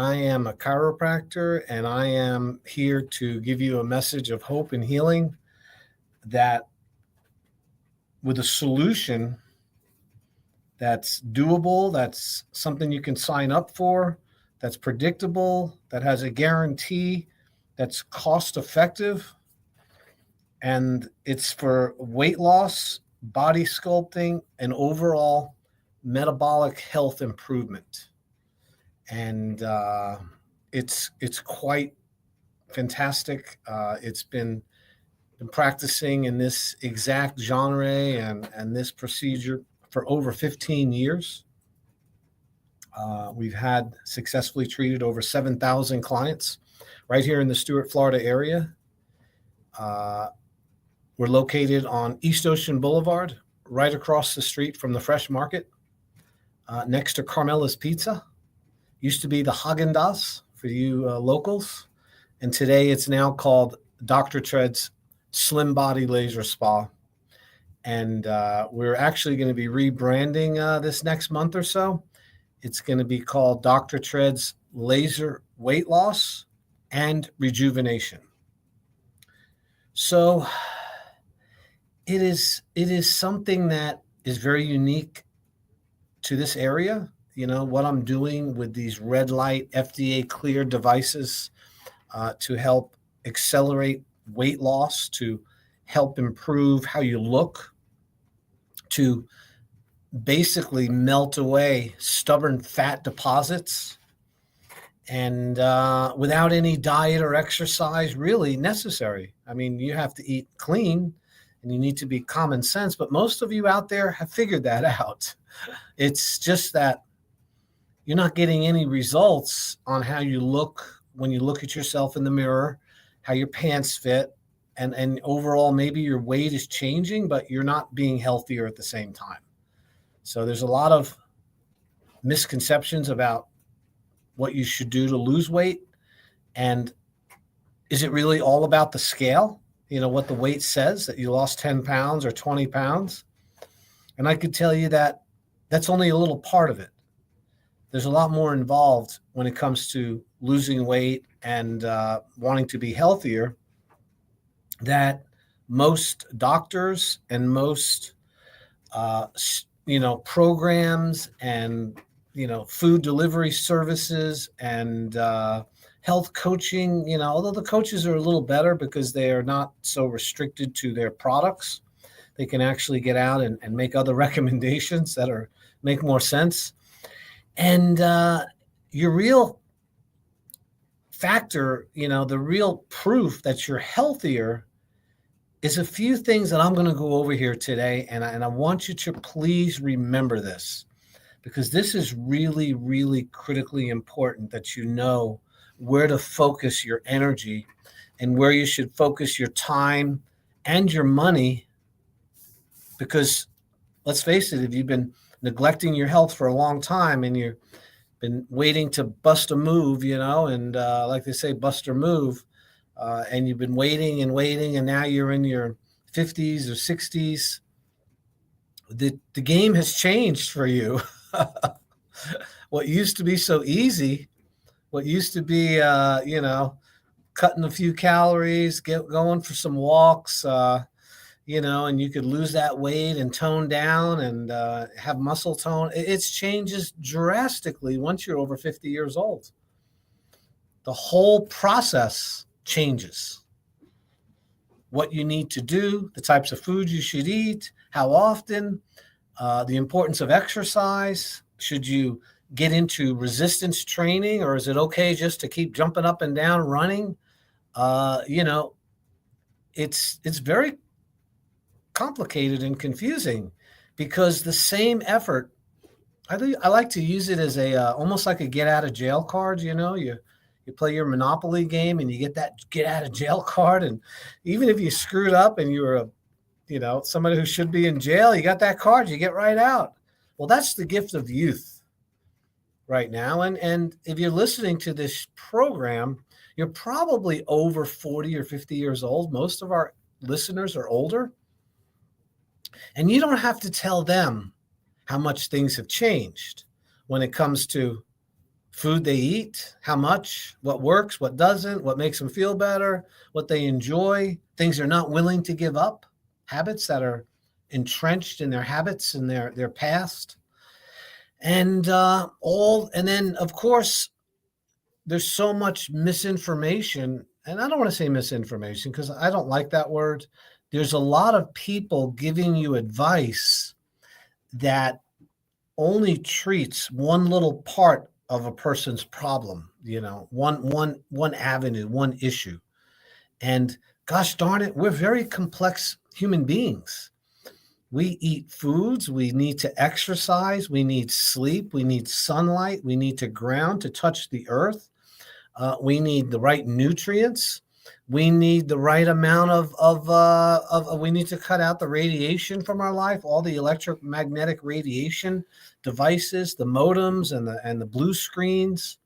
I am a chiropractor, and I am here to give you a message of hope and healing that with a solution that's doable, that's something you can sign up for, that's predictable, that has a guarantee, that's cost effective, and it's for weight loss, body sculpting, and overall metabolic health improvement. And it's quite fantastic. It's been practicing in this exact genre and this procedure for over 15 years. We've had successfully treated over 7,000 clients right here in the Stuart, Florida area. We're located on East Ocean Boulevard, right across the street from the Fresh Market, next to Carmela's Pizza. Used to be the Haagen-Dazs for you locals, and today it's now called Dr. Tread's Slim Body Laser Spa. And we're actually going to be rebranding this next month or so. It's going to be called Dr. Tread's Laser Weight Loss and Rejuvenation. So it is something that is very unique to this area. You know, what I'm doing with these red light FDA cleared devices to help accelerate weight loss, to help improve how you look, to basically melt away stubborn fat deposits, and without any diet or exercise really necessary. I mean, you have to eat clean and you need to be common sense, but most of you out there have figured that out. It's just that you're not getting any results on how you look when you look at yourself in the mirror, how your pants fit, and overall maybe your weight is changing, but you're not being healthier at the same time. So there's a lot of misconceptions about what you should do to lose weight. And is it really all about the scale? You know, what the weight says, that you lost 10 pounds or 20 pounds? And I could tell you that that's only a little part of it. There's a lot more involved when it comes to losing weight and wanting to be healthier, that most doctors and most programs and food delivery services and health coaching, although the coaches are a little better because they are not so restricted to their products, they can actually get out and make other recommendations that make more sense. And your real factor, the real proof that you're healthier is a few things that I'm going to go over here today. And I want you to please remember this, because this is really, really critically important, that you know where to focus your energy and where you should focus your time and your money. Because let's face it, if you've been neglecting your health for a long time and you've been waiting to bust a move, and like they say, bust or move, and you've been waiting and waiting, and now you're in your 50s or 60s, the game has changed for you. What used to be so easy, what used to be, cutting a few calories, going for some walks, and you could lose that weight and tone down and have muscle tone. It changes drastically once you're over 50 years old. The whole process changes. What you need to do, the types of foods you should eat, how often, the importance of exercise. Should you get into resistance training, or is it okay just to keep jumping up and down running? It's very complicated and confusing, because the same effort, I like to use it as a almost like a get out of jail card. You play your Monopoly game and you get that get out of jail card, and even if you screwed up and you were somebody who should be in jail, you got that card, you get right out. Well, that's the gift of youth right now. And if you're listening to this program, you're probably over 40 or 50 years old. Most of our listeners are older. And you don't have to tell them how much things have changed when it comes to food they eat, how much, what works, what doesn't, what makes them feel better, what they enjoy, things they're not willing to give up, habits that are entrenched in their habits and their past. And and then of course there's so much misinformation, and I don't want to say misinformation because I don't like that word. There's a lot of people giving you advice that only treats one little part of a person's problem, one avenue, one issue. And gosh darn it, we're very complex human beings. We eat foods, we need to exercise, we need sleep, we need sunlight, we need to ground to touch the earth. We need the right nutrients. We need the right amount we need to cut out the radiation from our life, all the electromagnetic radiation devices, the modems and the blue screens.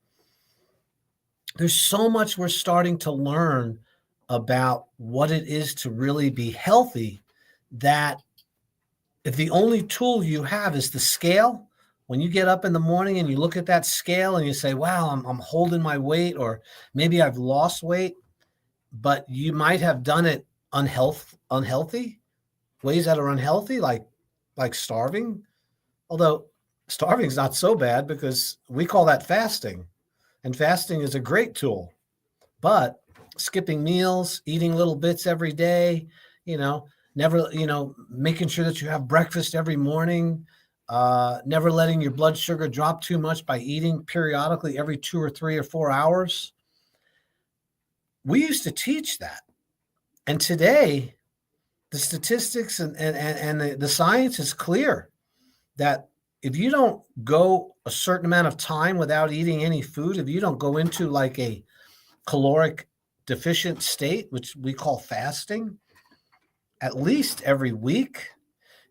There's so much we're starting to learn about what it is to really be healthy, that if the only tool you have is the scale, when you get up in the morning and you look at that scale and you say, wow, I'm holding my weight, or maybe I've lost weight, but you might have done it unhealthy, ways that are unhealthy, like starving. Although starving is not so bad because we call that fasting, and fasting is a great tool. But skipping meals, eating little bits every day, never, making sure that you have breakfast every morning, never letting your blood sugar drop too much by eating periodically every 2 or 3 or 4 hours. We used to teach that. And today, the statistics and the science is clear that if you don't go a certain amount of time without eating any food, if you don't go into like a caloric deficient state, which we call fasting, at least every week,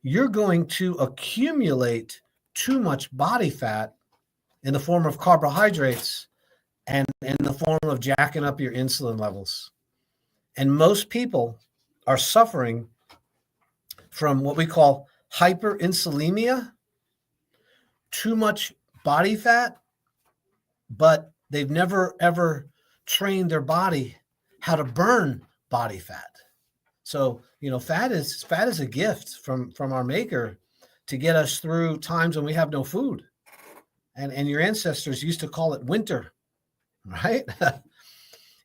you're going to accumulate too much body fat in the form of carbohydrates and in the form of jacking up your insulin levels. And most people are suffering from what we call hyperinsulinemia, too much body fat, but they've never ever trained their body how to burn body fat. So, fat is a gift from our maker to get us through times when we have no food. And your ancestors used to call it winter, right?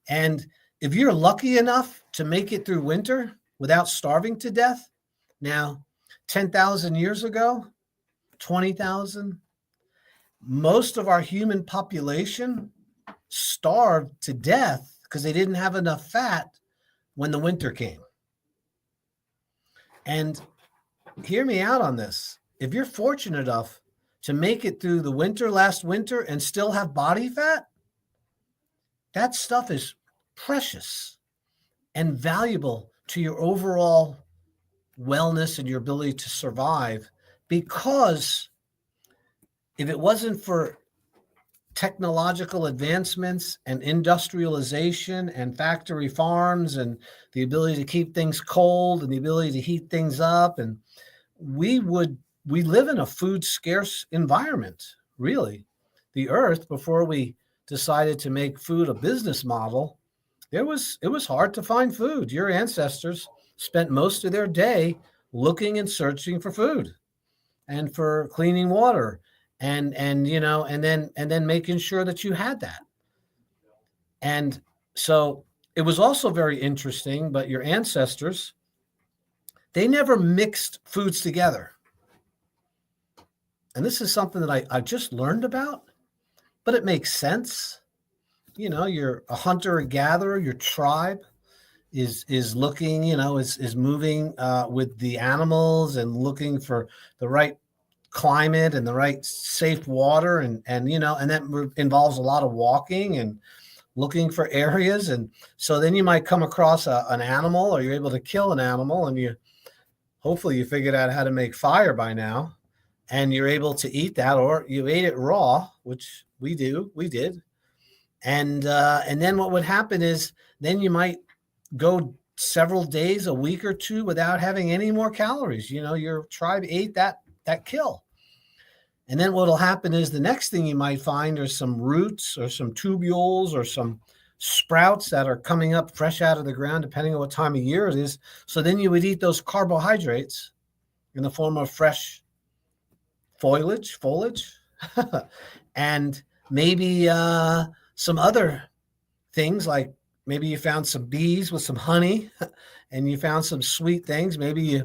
And if you're lucky enough to make it through winter without starving to death, now 10,000 years ago, 20,000, most of our human population starved to death because they didn't have enough fat when the winter came. And hear me out on this. If you're fortunate enough to make it through the winter, last winter, and still have body fat, that stuff is precious and valuable to your overall wellness and your ability to survive. Because if it wasn't for technological advancements and industrialization and factory farms and the ability to keep things cold and the ability to heat things up, and we live in a food scarce environment, really. The earth, before we decided to make food a business model, it was hard to find food. Your ancestors spent most of their day looking and searching for food and for cleaning water and then making sure that you had that. And so it was also very interesting, but your ancestors, they never mixed foods together. And this is something that I just learned about, but it makes sense. You're a hunter and gatherer, your tribe is looking, is moving with the animals and looking for the right climate and the right safe water, and that involves a lot of walking and looking for areas. And so then you might come across an animal, or you're able to kill an animal, and hopefully you figured out how to make fire by now, and you're able to eat that, or you ate it raw, which we did. And then what would happen is then you might go several days, a week or two without having any more calories. Your tribe ate that kill. And then what'll happen is the next thing you might find are some roots or some tubules or some sprouts that are coming up fresh out of the ground, depending on what time of year it is. So then you would eat those carbohydrates in the form of fresh foliage, and maybe some other things, like maybe you found some bees with some honey and you found some sweet things. Maybe your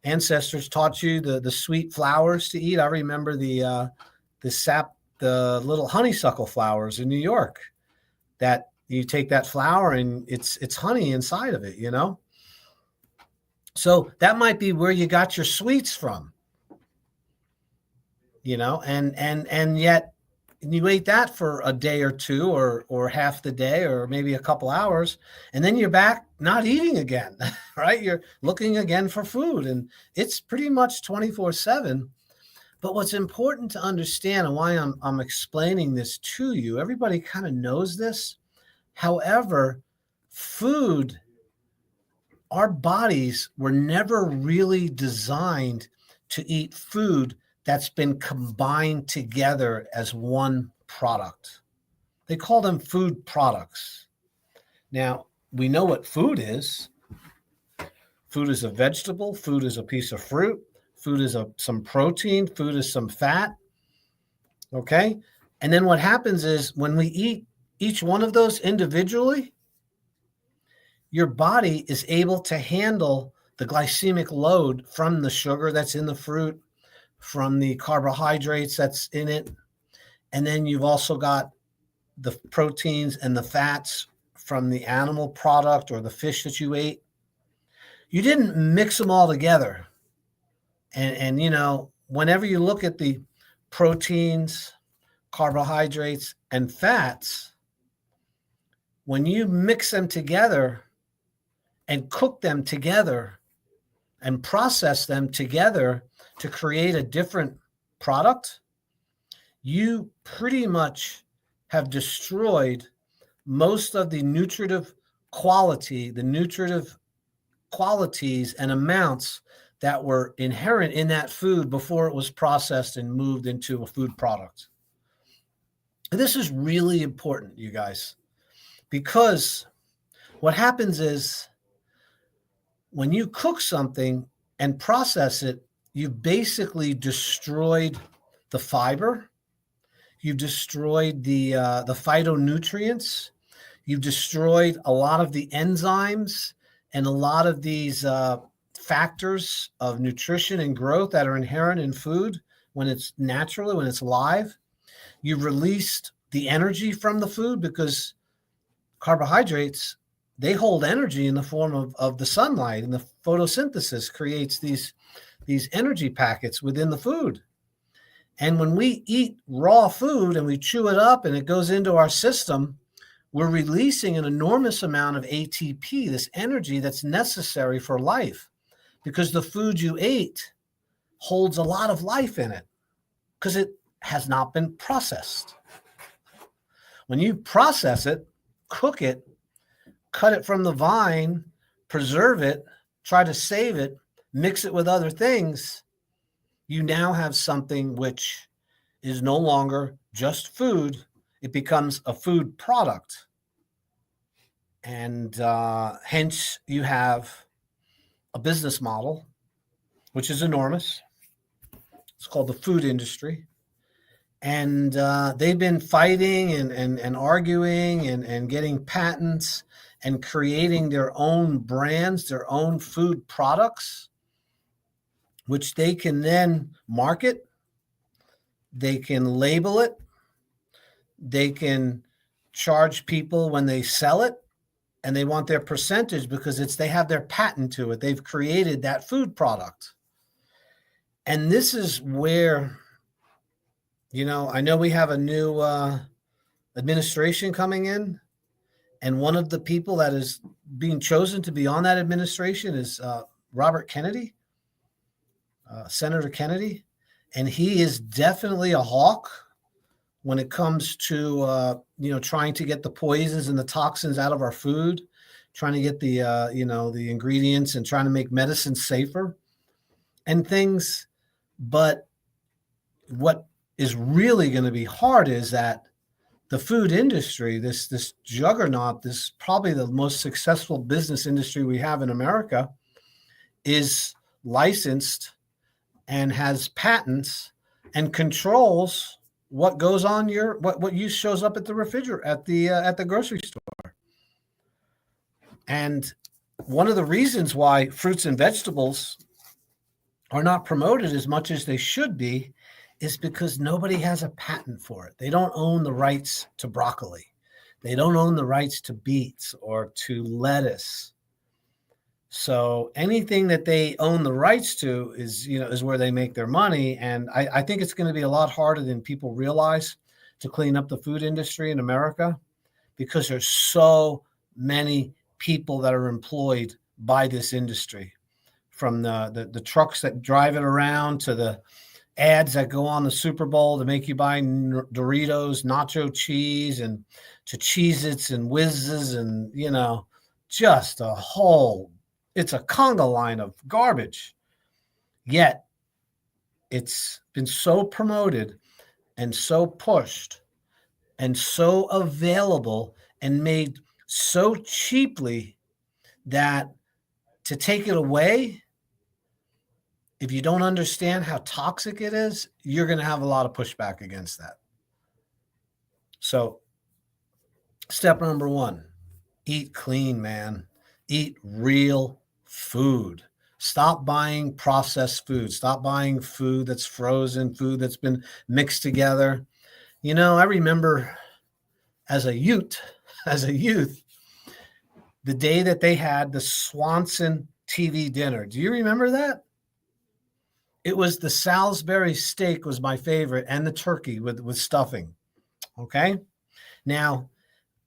ancestors taught you the sweet flowers to eat. I remember the little honeysuckle flowers in New York, that you take that flower and it's honey inside of it, you know? So that might be where you got your sweets from, you know, and yet you ate that for a day or two or half the day or maybe a couple hours, and then you're back not eating again, right? You're looking again for food, and it's pretty much 24/7. But what's important to understand, and why I'm explaining this to you, everybody kind of knows this. However, food, our bodies were never really designed to eat food that's been combined together as one product. They call them food products. Now, we know what food is. Food is a vegetable, food is a piece of fruit, food is some protein, food is some fat. Okay? And then what happens is when we eat each one of those individually, your body is able to handle the glycemic load from the sugar that's in the fruit, from the carbohydrates that's in it. And then you've also got the proteins and the fats from the animal product or the fish that you ate. You didn't mix them all together. And you know, whenever you look at the proteins, carbohydrates, and fats, when you mix them together and cook them together and process them together to create a different product, you pretty much have destroyed most of the nutritive qualities and amounts that were inherent in that food before it was processed and moved into a food product. This is really important, you guys, because what happens is when you cook something and process it, you've basically destroyed the fiber. You've destroyed the phytonutrients. You've destroyed a lot of the enzymes and a lot of these factors of nutrition and growth that are inherent in food when it's naturally, when it's live. You've released the energy from the food, because carbohydrates, they hold energy in the form of the sunlight, and the photosynthesis creates these energy packets within the food. And when we eat raw food and we chew it up and it goes into our system, we're releasing an enormous amount of ATP, this energy that's necessary for life, because the food you ate holds a lot of life in it because it has not been processed. When you process it, cook it, cut it from the vine, preserve it, try to save it, mix it with other things, you now have something which is no longer just food. It becomes a food product. And hence you have a business model, which is enormous. It's called the food industry. And they've been fighting and arguing and getting patents and creating their own brands, their own food products, which they can then market. They can label it. They can charge people when they sell it, and they want their percentage because they have their patent to it. They've created that food product. And this is where, you know, I know we have a new administration coming in, and one of the people that is being chosen to be on that administration is Robert Kennedy, Senator Kennedy. And he is definitely a hawk when it comes to, trying to get the poisons and the toxins out of our food, trying to get the ingredients and trying to make medicine safer and things. But what is really going to be hard is that the food industry, this juggernaut, this probably the most successful business industry we have in America, is licensed and has patents and controls what goes on your what use shows up at the refrigerator at the grocery store. And one of the reasons why fruits and vegetables are not promoted as much as they should be is because nobody has a patent for it. They don't own the rights to broccoli. They don't own the rights to beets or to lettuce. So anything that they own the rights to is where they make their money. And I think it's going to be a lot harder than people realize to clean up the food industry in America, because there's so many people that are employed by this industry, from the trucks that drive it around to the ads that go on the Super Bowl to make you buy Doritos, nacho cheese, and to Cheez-Its and Whizzes, and just it's a conga line of garbage. Yet it's been so promoted and so pushed and so available and made so cheaply that to take it away, if you don't understand how toxic it is, you're going to have a lot of pushback against that. So step number 1, eat clean, man. Eat real food. Stop buying processed food. Stop buying food that's frozen, food that's been mixed together. I remember as a youth, the day that they had the Swanson TV dinner. Do you remember that? It was the Salisbury steak was my favorite, and the turkey with stuffing. Okay. Now,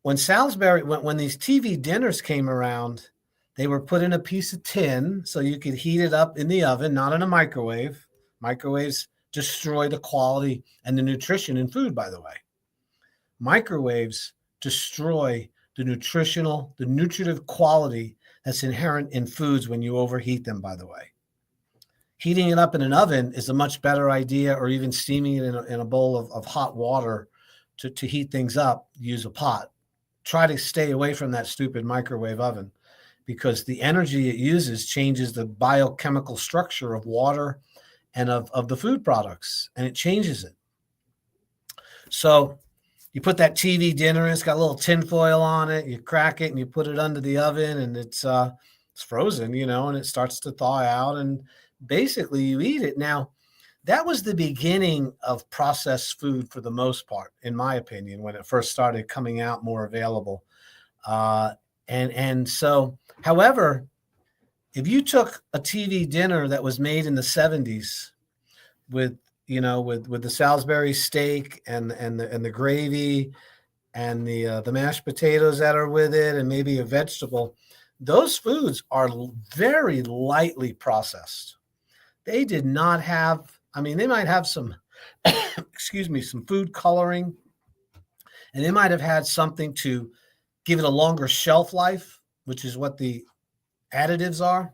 when these TV dinners came around, they were put in a piece of tin so you could heat it up in the oven, not in a microwave. Microwaves destroy the quality and the nutrition in food, by the way. Microwaves destroy the nutritive quality that's inherent in foods when you overheat them, by the way. Heating it up in an oven is a much better idea, or even steaming it in a bowl of hot water to heat things up. Use a pot. Try to stay away from that stupid microwave oven, because the energy it uses changes the biochemical structure of water and of the food products, and it changes it. So you put that TV dinner in, it's got a little tin foil on it, you crack it and you put it under the oven, and it's frozen, and it starts to thaw out, and basically you eat it. Now, that was the beginning of processed food for the most part, in my opinion, when it first started coming out more available. And so, however, if you took a TV dinner that was made in the 70s with the Salisbury steak and the gravy and the mashed potatoes that are with it, and maybe a vegetable, those foods are very lightly processed. They did not have, they might have some, some food coloring, and they might have had something to give it a longer shelf life, which is what the additives are.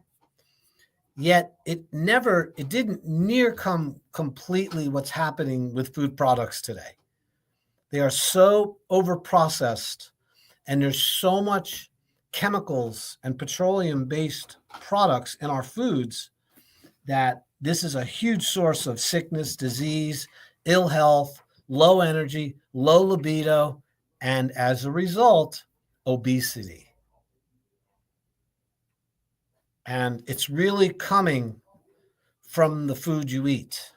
Yet it didn't near come completely what's happening with food products today. They are so overprocessed, and there's so much chemicals and petroleum-based products in our foods that this is a huge source of sickness, disease, ill health, low energy, low libido, and as a result, obesity. And it's really coming from the food you eat.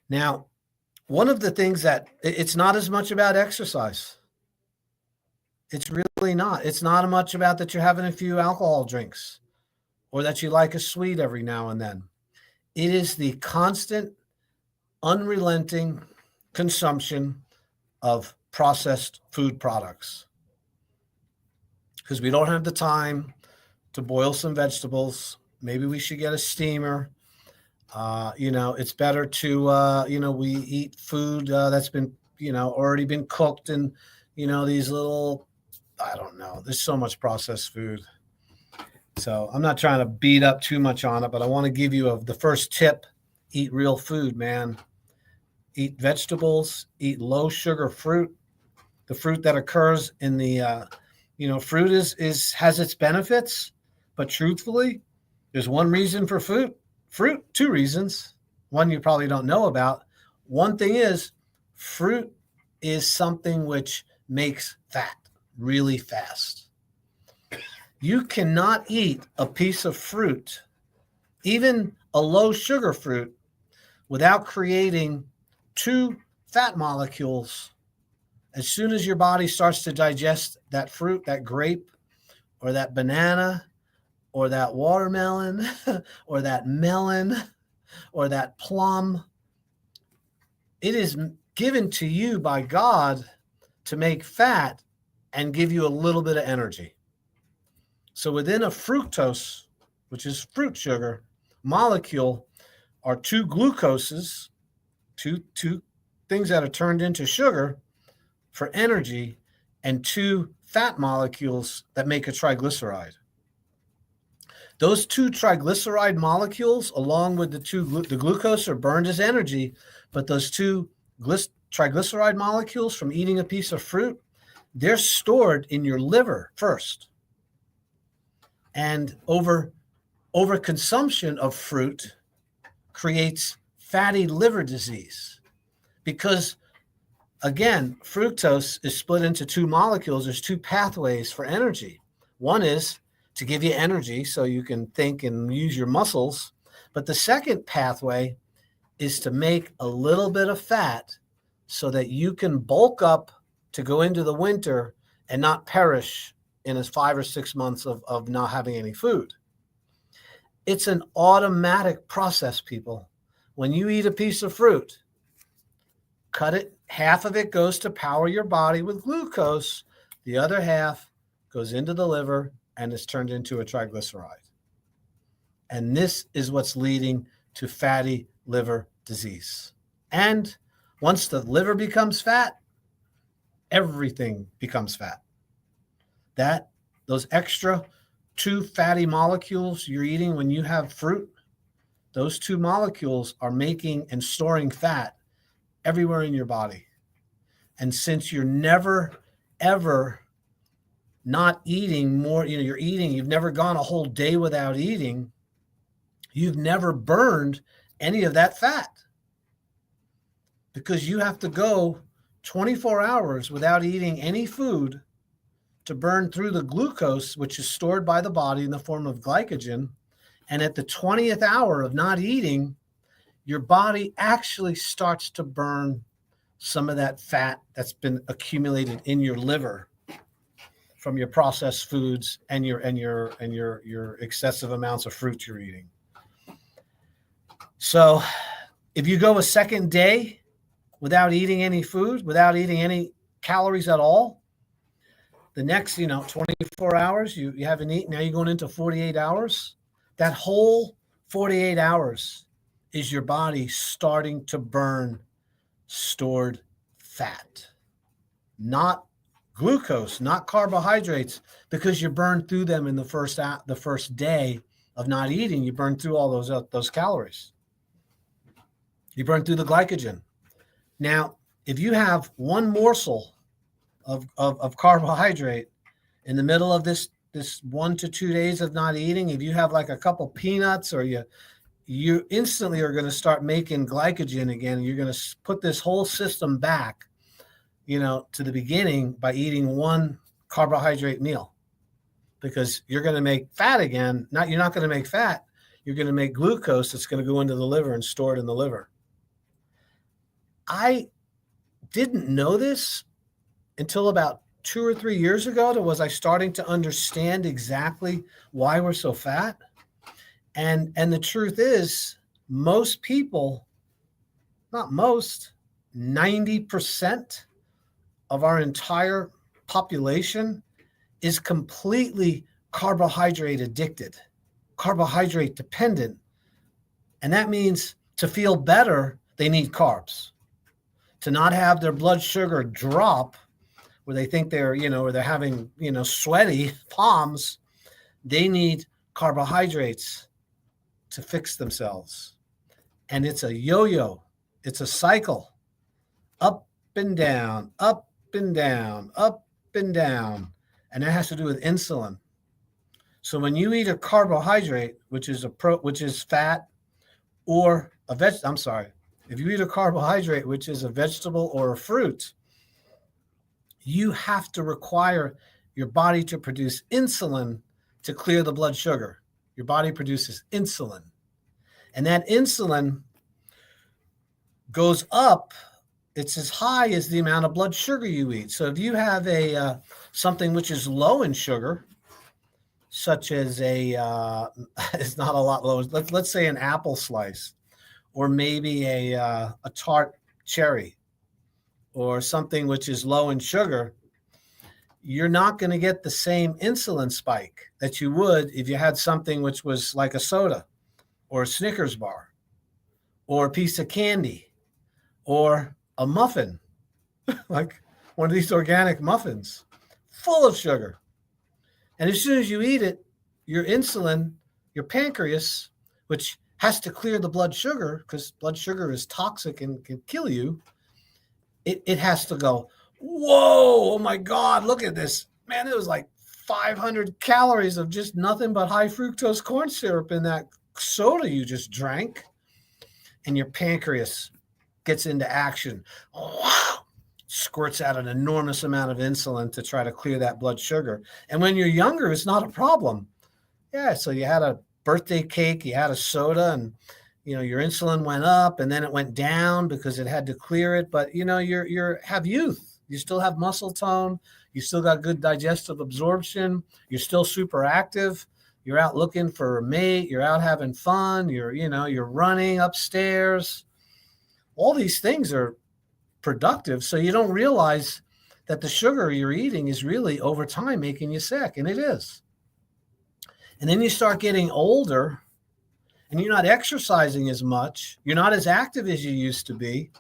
Now, one of the things that it's not as much about exercise. It's really not. It's not much about that you're having a few alcohol drinks or that you like a sweet every now and then. It is the constant, unrelenting consumption of processed food products, because we don't have the time to boil some vegetables. Maybe we should get a steamer. It's better to, we eat food that's been, already been cooked in, these little, I don't know. There's so much processed food. So I'm not trying to beat up too much on it, but I want to give you the first tip: eat real food, man. eat vegetables, eat low sugar fruit, the fruit that occurs in the, fruit has its benefits, but truthfully, there's one reason for fruit, two reasons. One you probably don't know about. One thing is fruit is something which makes fat really fast. You cannot eat a piece of fruit, even a low sugar fruit, without creating two fat molecules. As soon as your body starts to digest that fruit, that grape or that banana or that watermelon or that melon or that plum, it is given to you by God to make fat and give you a little bit of energy. So within a fructose, which is fruit sugar, molecule are two glucoses, two things that are turned into sugar for energy, and two fat molecules that make a triglyceride. Those two triglyceride molecules, along with the glucose, are burned as energy, but those two triglyceride molecules from eating a piece of fruit, they're stored in your liver first. And over consumption of fruit creates fatty liver disease because, again, fructose is split into two molecules. There's two pathways for energy. One is to give you energy so you can think and use your muscles. But the second pathway is to make a little bit of fat so that you can bulk up to go into the winter and not perish in 5 or 6 months of not having any food. It's an automatic process, people. When you eat a piece of fruit, cut it, half of it goes to power your body with glucose, the other half goes into the liver and is turned into a triglyceride. And this is what's leading to fatty liver disease. And once the liver becomes fat, everything becomes fat. Those extra two fatty molecules you're eating when you have fruit, those two molecules are making and storing fat everywhere in your body. And since you're never, ever not eating more, you're eating, you've never gone a whole day without eating, you've never burned any of that fat because you have to go 24 hours without eating any food to burn through the glucose, which is stored by the body in the form of glycogen. And at the 20th hour of not eating, your body actually starts to burn some of that fat that's been accumulated in your liver from your processed foods and your excessive amounts of fruit you're eating. So if you go a second day without eating any food, without eating any calories at all, the next, 24 hours, you haven't eaten. Now you're going into 48 hours. That whole 48 hours is your body starting to burn stored fat, not glucose, not carbohydrates, because you burn through them in the first day of not eating. You burn through all those calories. You burn through the glycogen. Now, if you have one morsel of carbohydrate in the middle of this 1 to 2 days of not eating, if you have like a couple peanuts, or you instantly are going to start making glycogen again. You're going to put this whole system back, to the beginning by eating one carbohydrate meal, because you're going to make fat again. You're not going to make fat. You're going to make glucose that's going to go into the liver and store it in the liver. I didn't know this until about 2 or 3 years ago. Was I starting to understand exactly why we're so fat? And the truth is, most people, not most, 90% of our entire population is completely carbohydrate addicted, carbohydrate dependent. And that means to feel better, they need carbs. To not have their blood sugar drop where they think they're, or they're having, sweaty palms, they need carbohydrates to fix themselves. And it's a yo-yo. It's a cycle. up and down, up and down, up and down. And that has to do with insulin. So when you eat a carbohydrate, which is fat or I'm sorry, if you eat a carbohydrate, which is a vegetable or a fruit, you have to require your body to produce insulin to clear the blood sugar. Your body produces insulin. And that insulin goes up. It's as high as the amount of blood sugar you eat. So if you have something which is low in sugar, such as it's not a lot low. Let's say an apple slice, or maybe a tart cherry, or something which is low in sugar, you're not going to get the same insulin spike that you would if you had something which was like a soda, or a Snickers bar, or a piece of candy, or a muffin, like one of these organic muffins, full of sugar. And as soon as you eat it, your insulin, your pancreas, which has to clear the blood sugar because blood sugar is toxic and can kill you, it has to go, whoa, oh my God, look at this. Man, it was like 500 calories of just nothing but high fructose corn syrup in that soda you just drank. And your pancreas gets into action. Wow. Squirts out an enormous amount of insulin to try to clear that blood sugar. And when you're younger, it's not a problem. Yeah, so you had a birthday cake, you had a soda, and your insulin went up and then it went down because it had to clear it. But you have youth. You still have muscle tone. You still got good digestive absorption. You're still super active. You're out looking for a mate. You're out having fun. You're running upstairs. All these things are productive, so you don't realize that the sugar you're eating is really over time making you sick, and it is. And then you start getting older and you're not exercising as much, you're not as active as you used to be,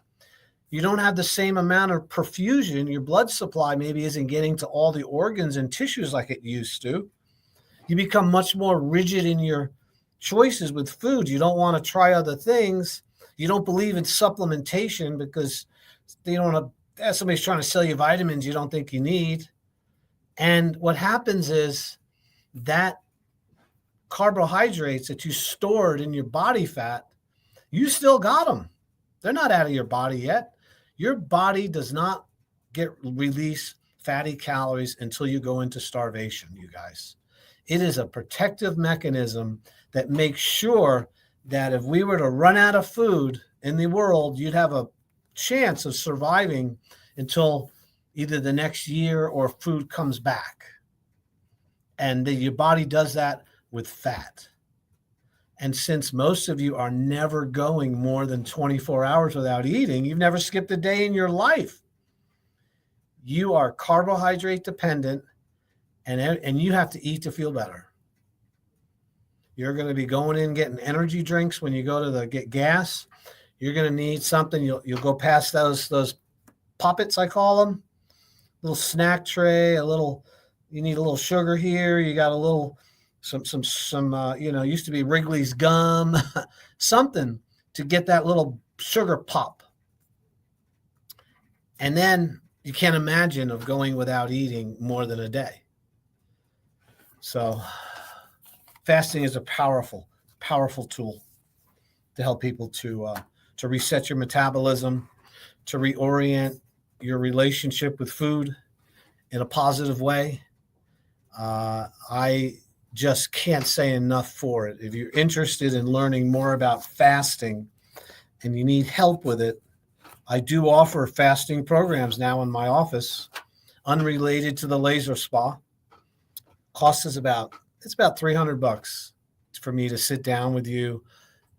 you don't have the same amount of perfusion, your blood supply maybe isn't getting to all the organs and tissues like it used to. You become much more rigid in your choices with food. You don't want to try other things. You don't believe in supplementation because you don't want to, somebody's trying to sell you vitamins you don't think you need. And what happens is that carbohydrates that you stored in your body fat, you still got them. They're not out of your body yet. Your body does not release fatty calories until you go into starvation, you guys. It is a protective mechanism that makes sure that if we were to run out of food in the world, you'd have a chance of surviving until either the next year or food comes back. And your body does that with fat. And since most of you are never going more than 24 hours without eating, you've never skipped a day in your life. You are carbohydrate dependent, and you have to eat to feel better. You're going to be going in getting energy drinks when you go to get gas. You're going to need something. You'll go past those poppets, I call them, little snack tray. You need a little sugar here. You got a little some used to be Wrigley's gum, something to get that little sugar pop. And then you can't imagine of going without eating more than a day. So fasting is a powerful, powerful tool to help people to reset your metabolism, to reorient your relationship with food in a positive way. I just can't say enough for it. If you're interested in learning more about fasting and you need help with it, I do offer fasting programs now in my office, unrelated to the laser spa. Cost is about $300 for me to sit down with you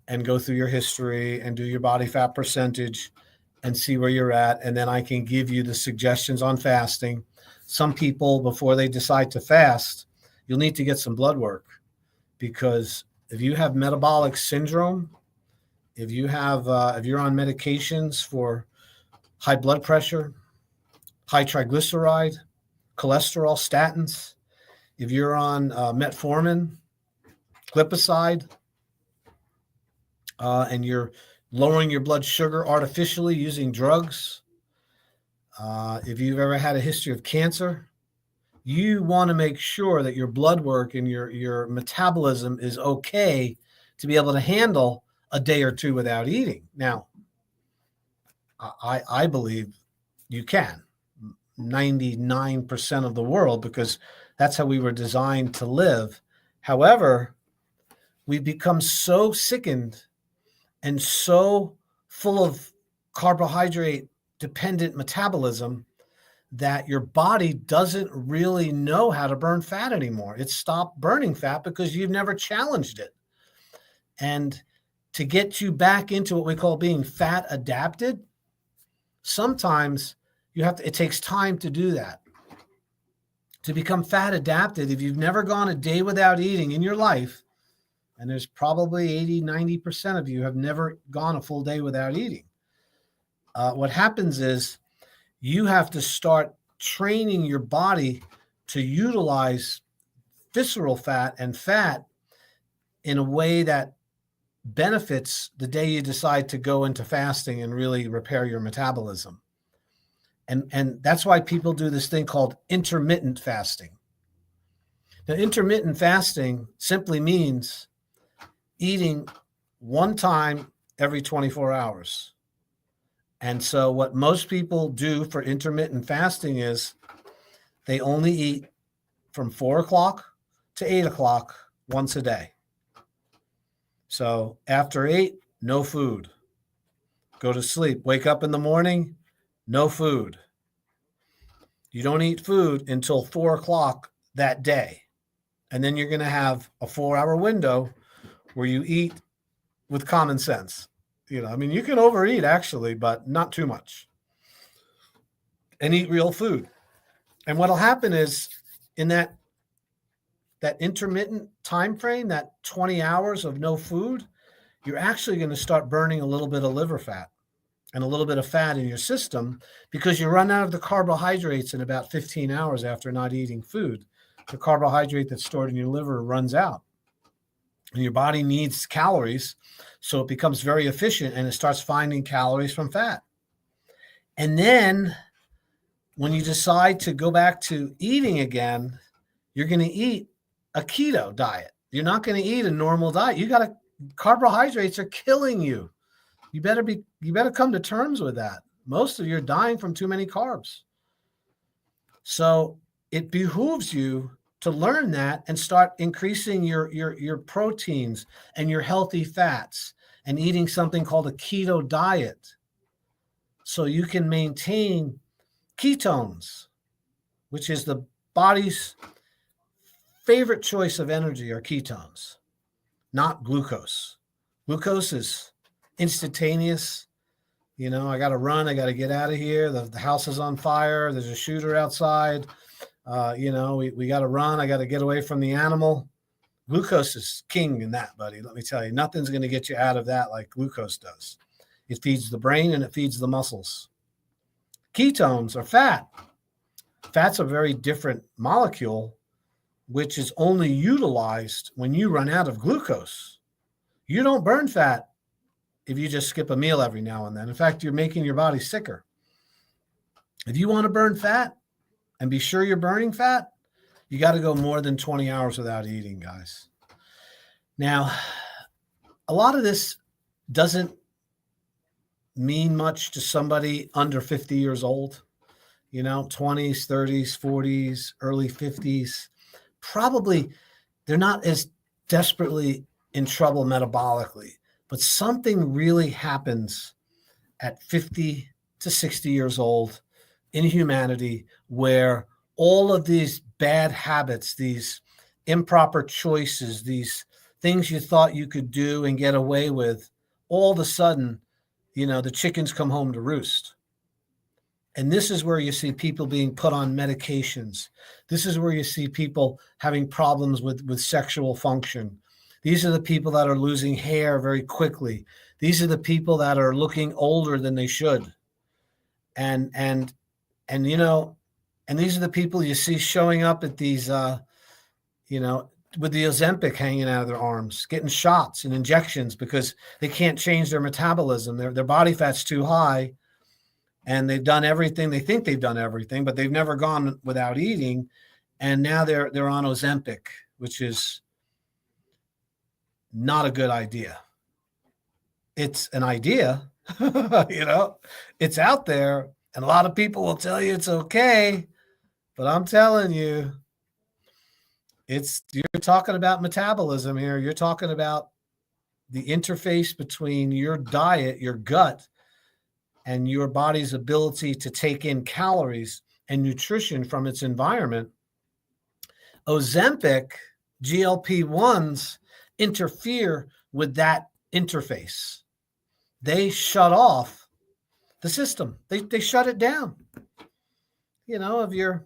and go through your history and do your body fat percentage and see where you're at. And then I can give you the suggestions on fasting. Some people, before they decide to fast, you'll need to get some blood work, because if you have metabolic syndrome, if you're on medications for high blood pressure, high triglyceride, cholesterol, statins, if you're on metformin, glipizide, and you're lowering your blood sugar artificially using drugs, If you've ever had a history of cancer, you want to make sure that your blood work and your metabolism is okay to be able to handle a day or two without eating. Now, I believe you can, 99% of the world, because that's how we were designed to live. However, we've become so sickened and so full of carbohydrate dependent metabolism that your body doesn't really know how to burn fat anymore. It stopped burning fat because you've never challenged it. And to get you back into what we call being fat adapted, sometimes it takes time to do that. To become fat adapted, if you've never gone a day without eating in your life, and there's probably 80, 90% of you have never gone a full day without eating, what happens is you have to start training your body to utilize visceral fat and fat in a way that benefits the day you decide to go into fasting and really repair your metabolism. And that's why people do this thing called intermittent fasting. Now, intermittent fasting simply means eating one time every 24 hours. And so what most people do for intermittent fasting is they only eat from 4 o'clock to 8 o'clock once a day. So after 8, no food. Go to sleep. Wake up in the morning, no food. You don't eat food until 4 o'clock that day. And then you're going to have a 4-hour window where you eat with common sense. You know, I mean, you can overeat actually, but not too much. And eat real food. And what'll happen is in that intermittent time frame, that 20 hours of no food, you're actually going to start burning a little bit of liver fat and a little bit of fat in your system because you run out of the carbohydrates in about 15 hours after not eating food. The carbohydrate that's stored in your liver runs out. And your body needs calories, so it becomes very efficient and it starts finding calories from fat. And then when you decide to go back to eating again, you're going to eat a keto diet. You're not going to eat a normal diet. Carbohydrates are killing you. You better come to terms with that. Most of you are dying from too many carbs. So it behooves you to learn that and start increasing your proteins and your healthy fats and eating something called a keto diet so you can maintain ketones, which is the body's favorite choice of energy are ketones, not glucose. Glucose is instantaneous. You know, I got to run. I got to get out of here. The house is on fire. There's a shooter outside. We got to run. I got to get away from the animal. Glucose is king in that, buddy. Let me tell you, nothing's going to get you out of that like glucose does. It feeds the brain and it feeds the muscles. Ketones are fat. Fat's a very different molecule, which is only utilized when you run out of glucose. You don't burn fat if you just skip a meal every now and then. In fact, you're making your body sicker. If you want to burn fat, and be sure you're burning fat, you got to go more than 20 hours without eating, guys. Now, a lot of this doesn't mean much to somebody under 50 years old, 20s, 30s, 40s, early 50s. Probably they're not as desperately in trouble metabolically, but something really happens at 50 to 60 years old in humanity where all of these bad habits, these improper choices, these things you thought you could do and get away with, all of a sudden, the chickens come home to roost. And this is where you see people being put on medications. This is where you see people having problems with sexual function. These are the people that are losing hair very quickly. These are the people that are looking older than they should. And these are the people you see showing up at these, with the Ozempic hanging out of their arms, getting shots and injections because they can't change their metabolism. Their body fat's too high. and they've done everything. They think they've done everything, but they've never gone without eating. And now they're on Ozempic, which is not a good idea. It's an idea, it's out there, and a lot of people will tell you it's okay, but I'm telling you, you're talking about metabolism here. You're talking about the interface between your diet, your gut, and your body's ability to take in calories and nutrition from its environment. Ozempic, GLP-1s interfere with that interface. They shut off the system. They shut it down. If your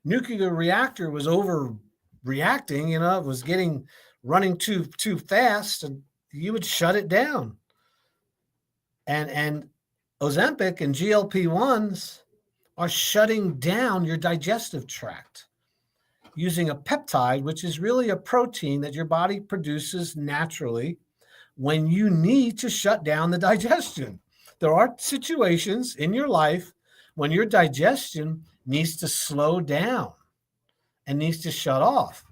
nuclear reactor was overreacting, it was running too fast, and you would shut it down. And Ozempic and GLP-1s are shutting down your digestive tract using a peptide, which is really a protein that your body produces naturally when you need to shut down the digestion. There are situations in your life when your digestion needs to slow down and needs to shut off.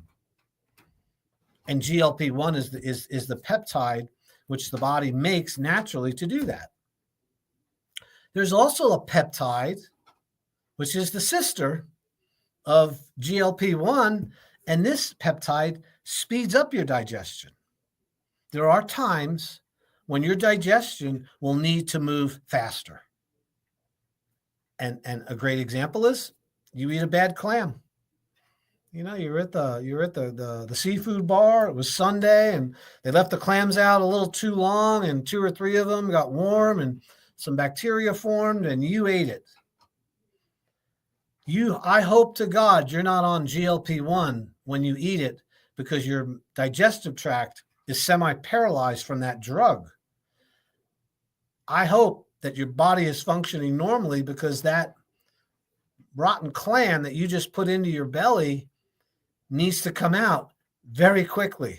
And GLP-1 is the peptide which the body makes naturally to do that. There's also a peptide, which is the sister of GLP-1, and this peptide speeds up your digestion. There are times when your digestion will need to move faster. And a great example is you eat a bad clam. You're at the seafood bar. It was Sunday, and they left the clams out a little too long, and 2 or 3 of them got warm, and some bacteria formed, and you ate it. I hope to God you're not on GLP-1 when you eat it, because your digestive tract is semi-paralyzed from that drug. I hope that your body is functioning normally, because that rotten clam that you just put into your belly needs to come out very quickly.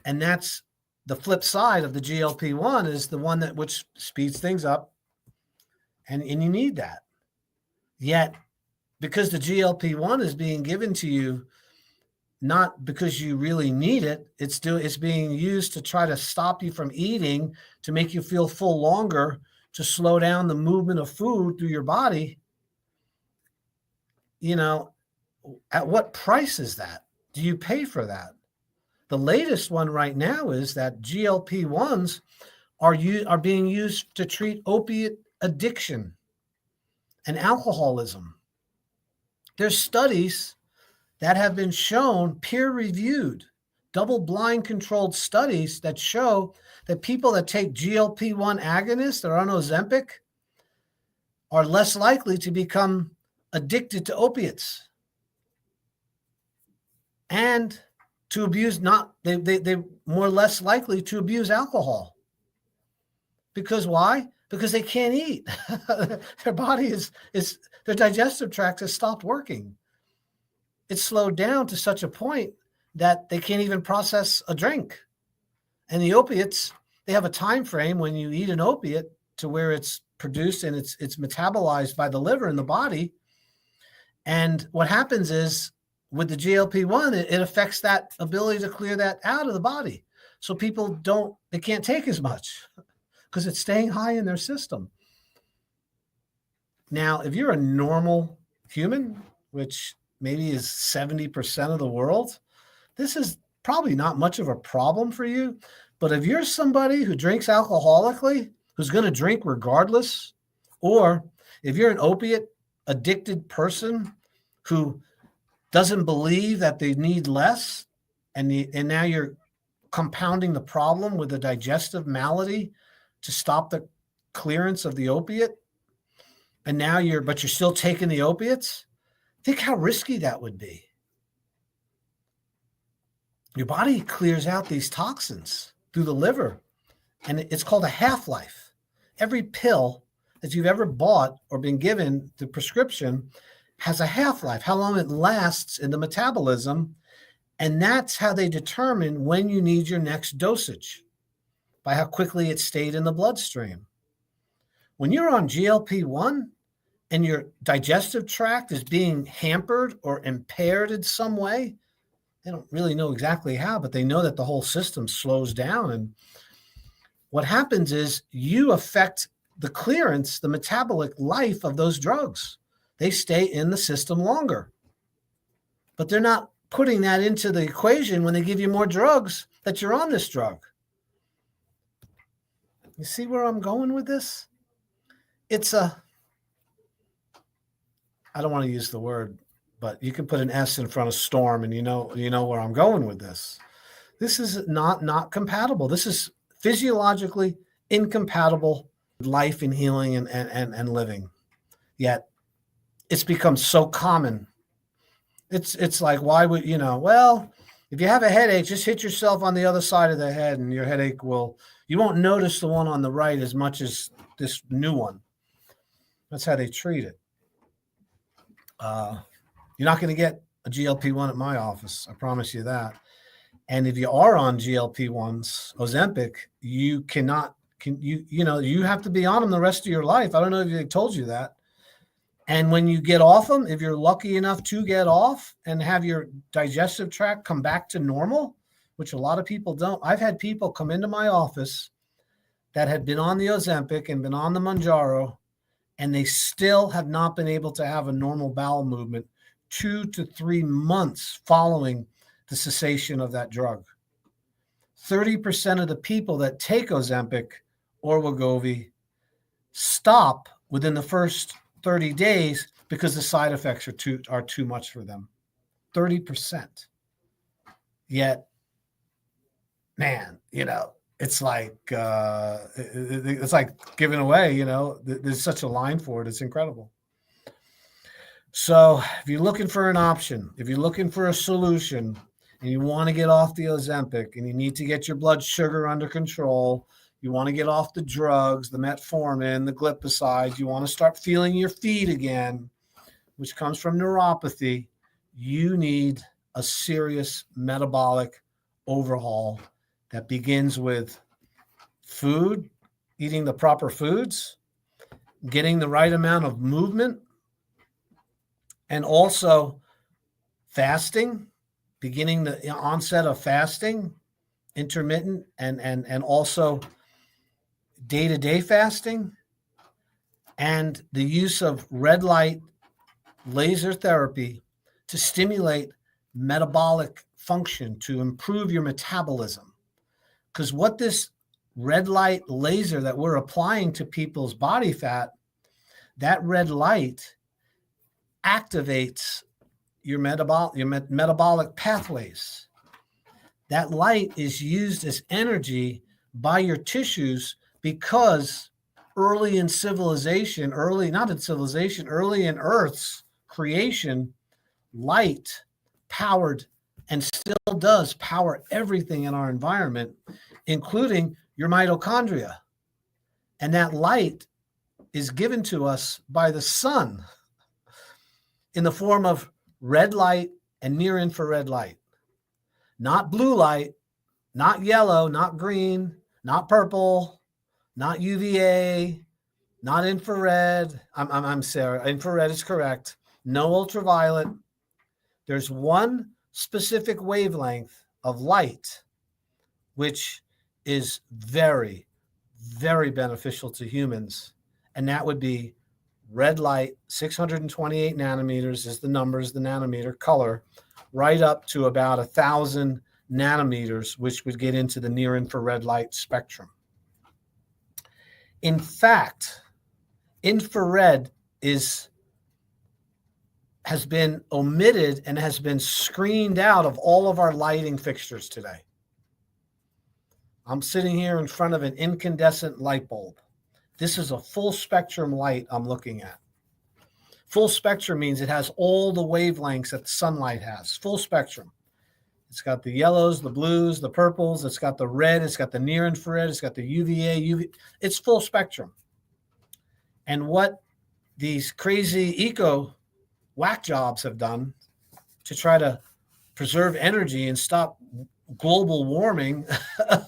And that's the flip side of the GLP-1, is the one which speeds things up, and you need that. Yet, because the GLP-1 is being given to you not because you really need it, it's being used to try to stop you from eating, to make you feel full longer, to slow down the movement of food through your body. At what price is that? Do you pay for that? The latest one right now is that GLP-1s are being used to treat opiate addiction and alcoholism. There's studies that have been shown, peer-reviewed, double-blind controlled studies that show that people that take GLP-1 agonists or on Ozempic are less likely to become addicted to opiates and to abuse they're more less likely to abuse alcohol. Because why? Because they can't eat. Their body their digestive tract has stopped working. It's slowed down to such a point that they can't even process a drink. And the opiates, they have a time frame when you eat an opiate to where it's produced and it's metabolized by the liver in the body. And what happens is, with the GLP-1, it affects that ability to clear that out of the body. So people they can't take as much because it's staying high in their system. Now, if you're a normal human, which maybe is 70% of the world, this is probably not much of a problem for you. But if you're somebody who drinks alcoholically, who's going to drink regardless, or if you're an opiate addicted person who doesn't believe that they need less, and now you're compounding the problem with a digestive malady to stop the clearance of the opiate, and now you're still taking the opiates, think how risky that would be. Your body clears out these toxins through the liver, and it's called a half-life. Every pill that you've ever bought or been given, the prescription, has a half-life, how long it lasts in the metabolism, and that's how they determine when you need your next dosage, by how quickly it stayed in the bloodstream. When you're on GLP-1 and your digestive tract is being hampered or impaired in some way, they don't really know exactly how, but they know that the whole system slows down. And what happens is you affect the clearance, the metabolic life of those drugs. They stay in the system longer. But they're not putting that into the equation when they give you more drugs that you're on this drug. You see where I'm going with this? It's I don't want to use the word, but you can put an S in front of storm and you know where I'm going with this. This is not compatible. This is physiologically incompatible with life and healing and living. Yet it's become so common. It's like, why would, well, if you have a headache, just hit yourself on the other side of the head and your headache you won't notice the one on the right as much as this new one. That's how they treat it. You're not going to get a GLP-1 at my office. I promise you that. And if you are on GLP-1s, Ozempic, you have to be on them the rest of your life. I don't know if they told you that. And when you get off them, if you're lucky enough to get off and have your digestive tract come back to normal, which a lot of people don't. I've had people come into my office that had been on the Ozempic and been on the Mounjaro, and they still have not been able to have a normal bowel movement 2 to 3 months following the cessation of that drug. 30% of the people that take Ozempic or Wegovy stop within the first 30 days because the side effects are too much for them. 30%. Yet, man, it's like giving away. There's such a line for it. It's incredible. So if you're looking for an option, if you're looking for a solution, and you want to get off the Ozempic, and you need to get your blood sugar under control, you want to get off the drugs, the metformin, the glipizide, you want to start feeling your feet again, which comes from neuropathy, you need a serious metabolic overhaul that begins with food, eating the proper foods, getting the right amount of movement, and also fasting, beginning the onset of fasting, intermittent, and also day-to-day fasting, and the use of red light laser therapy to stimulate metabolic function, to improve your metabolism. Because what this red light laser that we're applying to people's body fat, that red light activates your metabolic pathways. That light is used as energy by your tissues because early in Earth's creation, light powered and still does power everything in our environment, including your mitochondria. And that light is given to us by the sun in the form of red light and near infrared light. Not blue light, not yellow, not green, not purple, not UVA, not infrared. I'm Sarah. Infrared is correct. No ultraviolet. There's one specific wavelength of light, which is very, very beneficial to humans. And that would be red light, 628 nanometers is the nanometer color, right up to about 1,000 nanometers, which would get into the near infrared light spectrum. In fact, infrared has been omitted and has been screened out of all of our lighting fixtures today. I'm sitting here in front of an incandescent light bulb. This is a full spectrum light I'm looking at. Full spectrum means it has all the wavelengths that the sunlight has. Full spectrum. It's got the yellows, the blues, the purples. It's got the red. It's got the near infrared. It's got the UVA, UV. It's full spectrum. And what these crazy eco whack jobs have done to try to preserve energy and stop global warming,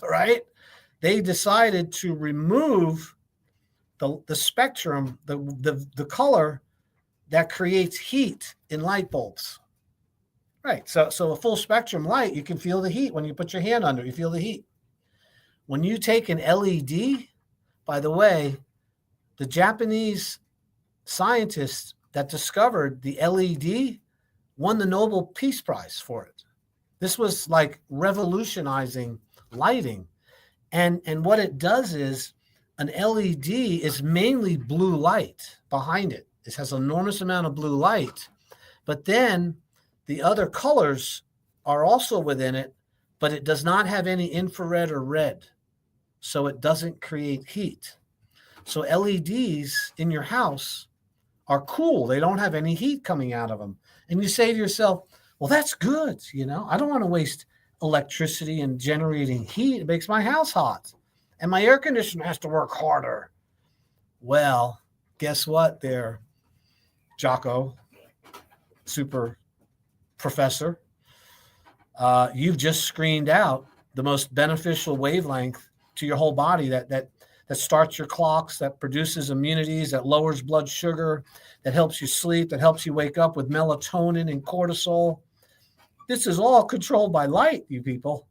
right? They decided to remove the spectrum, the color that creates heat in light bulbs. Right. So a full spectrum light, you can feel the heat when you put your hand under it, you feel the heat. When you take an LED, by the way, the Japanese scientists that discovered the LED won the Nobel Peace Prize for it. This was like revolutionizing lighting. And what it does is an LED is mainly blue light behind it. It has an enormous amount of blue light, but then the other colors are also within it, but it does not have any infrared or red. So it doesn't create heat. So LEDs in your house are cool. They don't have any heat coming out of them. And you say to yourself, well, that's good. I don't want to waste electricity and generating heat. It makes my house hot. And my air conditioner has to work harder. Well, guess what there, Jocko, super professor? You've just screened out the most beneficial wavelength to your whole body that starts your clocks, that produces immunities, that lowers blood sugar, that helps you sleep, that helps you wake up with melatonin and cortisol. This is all controlled by light, you people.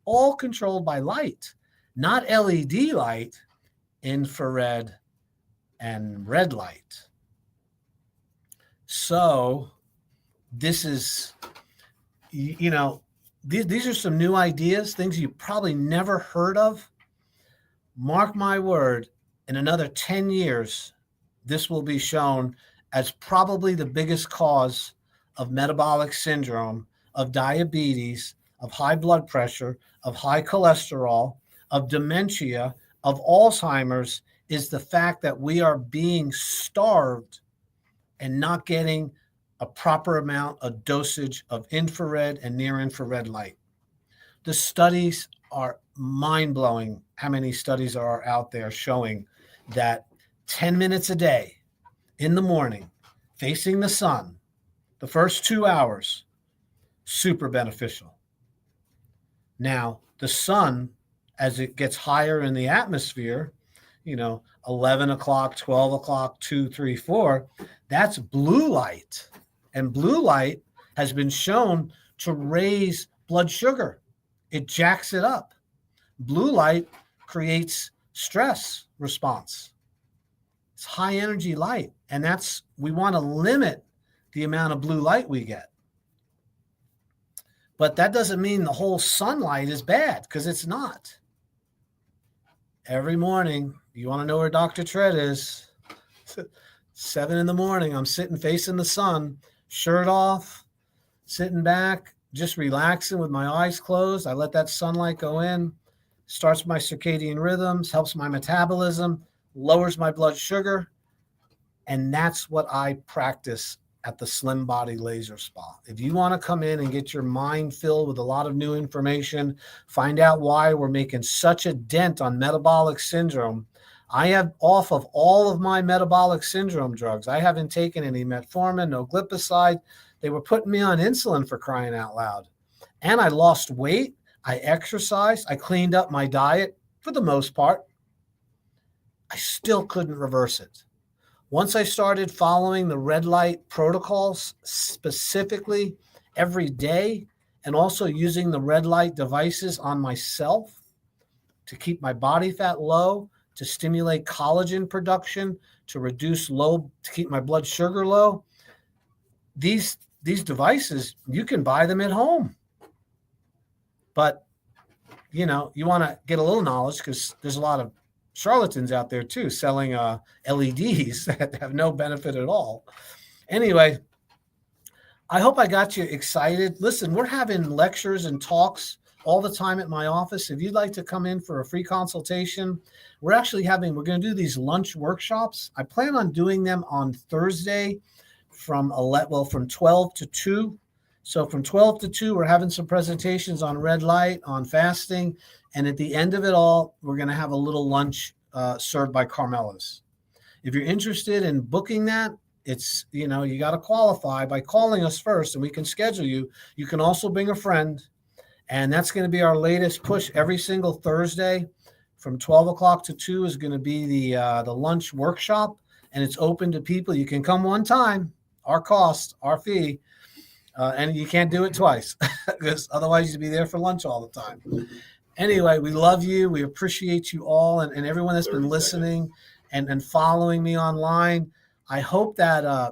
All controlled by light, not LED light, infrared and red light. So this is, these are some new ideas, things you probably never heard of. Mark my word, in another 10 years, this will be shown as probably the biggest cause of metabolic syndrome, of diabetes, of high blood pressure, of high cholesterol, of dementia, of Alzheimer's, is the fact that we are being starved and not getting a proper amount of dosage of infrared and near infrared light. The studies are mind-blowing. How many studies are out there showing that 10 minutes a day in the morning, facing the sun, the first 2 hours, super beneficial. Now, the sun, as it gets higher in the atmosphere, 11 o'clock, 12 o'clock, 2, 3, 4, that's blue light. And blue light has been shown to raise blood sugar. It jacks it up. Blue light creates stress response. It's high energy light. And we want to limit the amount of blue light we get. But that doesn't mean the whole sunlight is bad, because it's not. Every morning, you want to know where Dr. Tread is? 7 in the morning, I'm sitting facing the sun, shirt off, sitting back, just relaxing with my eyes closed. I let that sunlight go in, starts my circadian rhythms, helps my metabolism, lowers my blood sugar. And that's what I practice at the Slim Body Laser Spa. If you want to come in and get your mind filled with a lot of new information, find out why we're making such a dent on metabolic syndrome. I have off of all of my metabolic syndrome drugs. I haven't taken any metformin, no glipizide. They were putting me on insulin, for crying out loud. And I lost weight. I exercised. I cleaned up my diet for the most part. I still couldn't reverse it. Once I started following the red light protocols specifically every day, and also using the red light devices on myself to keep my body fat low, to stimulate collagen production, to keep my blood sugar low, these devices, you can buy them at home. But, you want to get a little knowledge, because there's a lot of charlatans out there too, selling LEDs that have no benefit at all. Anyway, I hope I got you excited. Listen, we're having lectures and talks all the time at my office. If you'd like to come in for a free consultation, we're going to do these lunch workshops. I plan on doing them on Thursday from 12 to 2. So from 12 to 2, we're having some presentations on red light, on fasting. And at the end of it all, we're going to have a little lunch served by Carmela's. If you're interested in booking that, it's, you got to qualify by calling us first, and we can schedule you. You can also bring a friend. And that's going to be our latest push every single Thursday From 12 o'clock to 2 is going to be the lunch workshop, and it's open to people. You can come one time, our cost, our fee, and you can't do it twice because otherwise you'd be there for lunch all the time. Anyway, we love you. We appreciate you all and everyone that's been listening and following me online. I hope that I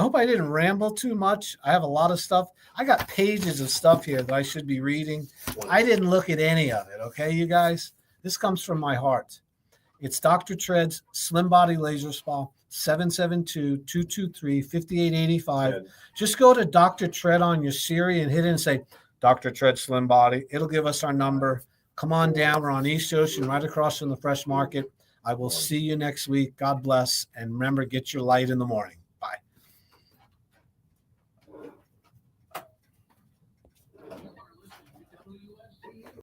hope I didn't ramble too much. I have a lot of stuff. I got pages of stuff here that I should be reading. I didn't look at any of it. Okay, you guys, this comes from my heart. It's Dr. Tread's Slim Body Laser Spa, 772-223-5885. Just go to Dr. Tread on your Siri and hit it and say, Dr. Tread Slim Body. It'll give us our number. Come on down. We're on East Ocean, right across from the Fresh Market. I will see you next week. God bless. And remember, get your light in the morning.